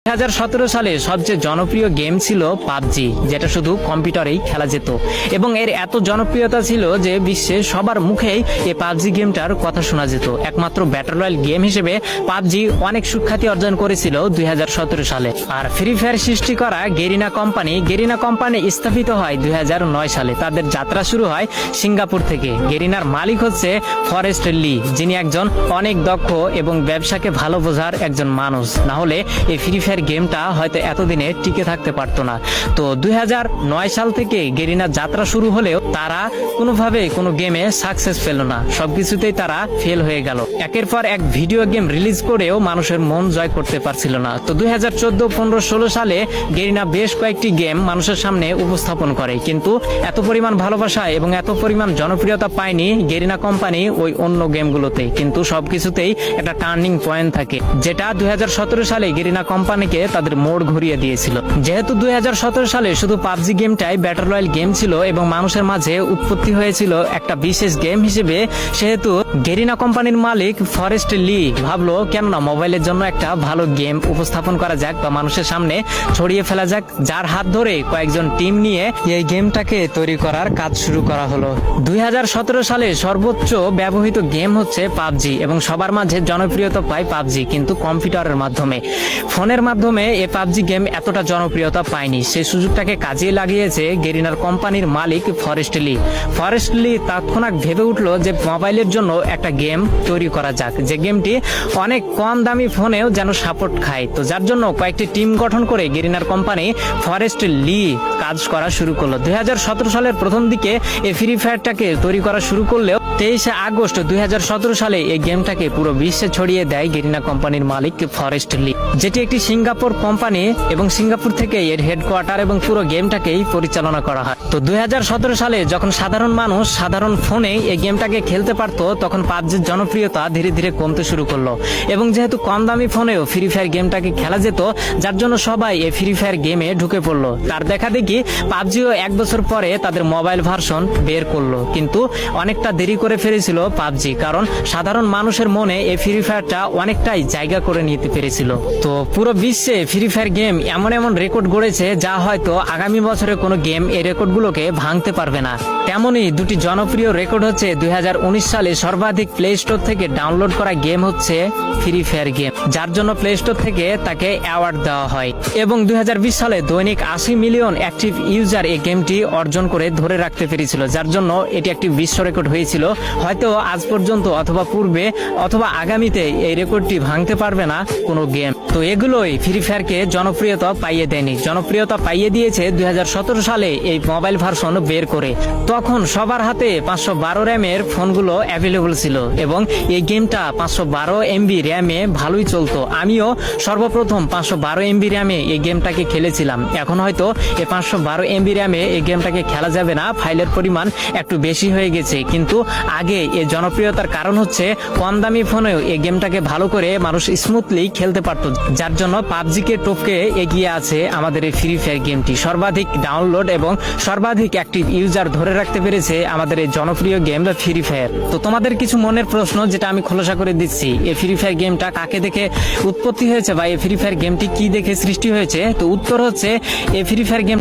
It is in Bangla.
2017 সালে সবচেয়ে জনপ্রিয় গেম ছিল পাবজি, যেটা শুধু কম্পিউটারেই খেলা যেত এবং এর এত জনপ্রিয়তা ছিল যে বিশ্বে সবার মুখেই এই পাবজি গেমটার কথা শোনা যেত। একমাত্র ব্যাটল রয়্যাল গেম হিসেবে পাবজি অনেক সুখ্যাতি অর্জন করেছিল 2017 সালে। আর ফ্রি ফায়ার সৃষ্টি করা গেরিনা কোম্পানি স্থাপিত হয় 2009 সালে। তাদের যাত্রা শুরু হয় সিঙ্গাপুর থেকে। গেরিনার মালিক হচ্ছে ফরেস্ট লি, যিনি একজন অনেক দক্ষ এবং ব্যবসাকে ভালো বোঝার একজন মানুষ। না হলে এই ফ্রি ফায়ার গেমটা হয়তো এতদিনে টিকে থাকতে পারতো না। তো 2009 সাল থেকে গেরিনার যাত্রা শুরু হলেও তারা কোনোভাবে কোনো গেমে সাকসেস পেল না, সবকিছুতেই তারা ফেল হয়ে গেল। একের পর এক ভিডিও গেম রিলিজ করেও মানুষের মন জয় করতে পারছিল না। তো 2014, 15, 16 সালে গেরিনা বেশ কয়েকটি গেম মানুষের সামনে উপস্থাপন করে, কিন্তু এত পরিমাণ ভালোবাসা এবং এত পরিমাণ জনপ্রিয়তা পায়নি গেরিনা কোম্পানি ওই অন্য গেমগুলোতে। কিন্তু সবকিছুতেই একটা টার্নিং পয়েন্ট থাকে, যেটা 2017 সালে গেরিনা কোম্পানিকে তাদের মোড় ঘুরিয়ে দিয়েছিল। যেহেতু 2017 সালে শুধু পাবজি গেমটাই ব্যাটল রয়্যাল গেম ছিল এবং মানুষের মাঝে উৎপত্তি হয়েছিল একটা বিশেষ গেম হিসেবে, সেহেতু গেরিনা কোম্পানির মালিক ফরেস্ট লি ভাবলো কেননা মোবাইলের জন্য একটা ভালো গেম উপস্থাপন করা যাক বা মানুষের সামনে ছড়িয়ে ফেলা যাক, যার হাত ধরে কয়েকজন টিম নিয়ে এই গেমটাকে তৈরি করার কাজ শুরু করা হলো। 2017 সালে সর্বোচ্চ ব্যবহৃত গেম হচ্ছে পাবজি এবং সবার মাঝে জনপ্রিয়তা পায় পাবজি, কিন্তু কম্পিউটারের মাধ্যমে। ফোনের মাধ্যমে এই পাবজি গেম এতটা জনপ্রিয়তা পায়নি। সেই সুযোগটাকে কাজে লাগিয়েছে গেরিনার কোম্পানির মালিক ফরেস্ট লি তৎক্ষণাৎ ভেবে উঠলো যে মোবাইলের জন্য একটা গেম তৈরি করা যাক, যে গেমটি অনেক কম দামি ফোনেও যেন সাপোর্ট খায়। তো যার জন্য কয়েকটি টিম গঠন করে গেরিনার কোম্পানি ফরেস্ট লি কাজ করা শুরু করলো। 2017 সালের প্রথম দিকে এই ফ্রি ফায়ারটাকে তৈরি করা শুরু করলেও 23 আগস্ট 2017 সালে এই গেমটাকে পুরো বিশ্বে ছড়িয়ে দেয় গেরিনা কোম্পানির মালিক ফরেস্ট লি, যেটি একটি সিঙ্গাপুর কোম্পানি এবং সিঙ্গাপুর থেকে এর হেডকোয়ার্টার এবং পুরো গেমটাকেই পরিচালনা করা হয়। তো 2017 সালে যখন সাধারণ মানুষ সাধারণ ফোনে এই গেমটাকে খেলতে পারতো, তখন পাবজির জনপ্রিয়তা ধীরে ধীরে কমতে শুরু করলো এবং যেহেতু কম দামি ফোনেও ফ্রি ফায়ার গেমটাকে খেলা যেত, যার জন্য সবাই এই ফ্রি ফায়ার গেমে ঢুকে পড়লো। তার দেখা দেখি পাবজিও 1 বছর পরে তাদের মোবাইল ভার্সন বের করলো, কিন্তু অনেকটা দেরি করে ফেলেছিল পাবজি, কারণ সাধারণ মানুষের মনে এই ফ্রি ফায়ারটা অনেকটাই জায়গা করে নিতে পেরেছিল। তো পুরো বিশ্বে ফ্রি ফায়ার গেম এমন এমন রেকর্ড গড়েছে যা হয়তো আগামী বছরে কোনো গেম এই রেকর্ডগুলোকে ভাঙতে পারবে না। তেমনই দুটি জনপ্রিয় রেকর্ড হচ্ছে 2019 সালে সর্বাধিক প্লে স্টোর থেকে ডাউনলোড করা গেম হচ্ছে ফ্রি ফায়ার গেম, যার জন্য প্লে স্টোর থেকে তাকে অ্যাওয়ার্ড দেওয়া হয়, এবং 2020 সালে দৈনিক 80 মিলিয়ন অ্যাক্টিভ ইউজার এই গেমটি অর্জন করে ধরে রাখতে পেরেছিল, যার জন্য এটি একটি বিশ্ব রেকর্ড হয়েছিল। হয়তো আজ পর্যন্ত অথবা পূর্বে অথবা আগামীতে এই রেকর্ডটি ভাঙতে পারবে না কোনো গেম। তো এগুলোই ফ্রি ফায়ারকে জনপ্রিয়তা পাইয়ে দেয়নি, জনপ্রিয়তা পাইয়ে দিয়েছে 2017 সালে এই মোবাইল ভার্সন বের করে। তখন সবার হাতে 512 র্যামের ফোনগুলো অ্যাভেলেবল ছিল এবং এই গেমটা 512 MB র্যামে ভালোই চলতো। আমিও সর্বপ্রথম 512 MB র্যামে এই গেমটাকে খেলেছিলাম। এখন হয়তো এই 512 MB র্যামে এই গেমটাকে খেলা যাবে না, ফাইলের পরিমাণ একটু বেশি হয়ে গেছে। কিন্তু আগে এই জনপ্রিয়তার কারণ হচ্ছে কম দামি ফোনেও এই গেমটাকে ভালো করে মানুষ স্মুথলি খেলতে পারত, যার জন্য পাবজিকে টপকে এগিয়ে আছে আমাদের এই ফ্রি ফায়ার গেমটি। সর্বাধিক ডাউনলোড এবং সর্বাধিক অ্যাক্টিভ ইউজার ধরে রাখতে পেরেছে আমাদের এই জনপ্রিয় গেম ফ্রি ফায়ার। তো তোমাদের কিছু মনের প্রশ্ন যেটা আমি খোলাসা করে দিচ্ছি, এই ফ্রি ফায়ার গেমটা কাকে দেখে উৎপত্তি হয়েছে বা এই ফ্রি ফায়ার গেমটি কি দেখে সৃষ্টি হয়েছে? তো উত্তর হচ্ছে এই ফ্রি ফায়ার গেম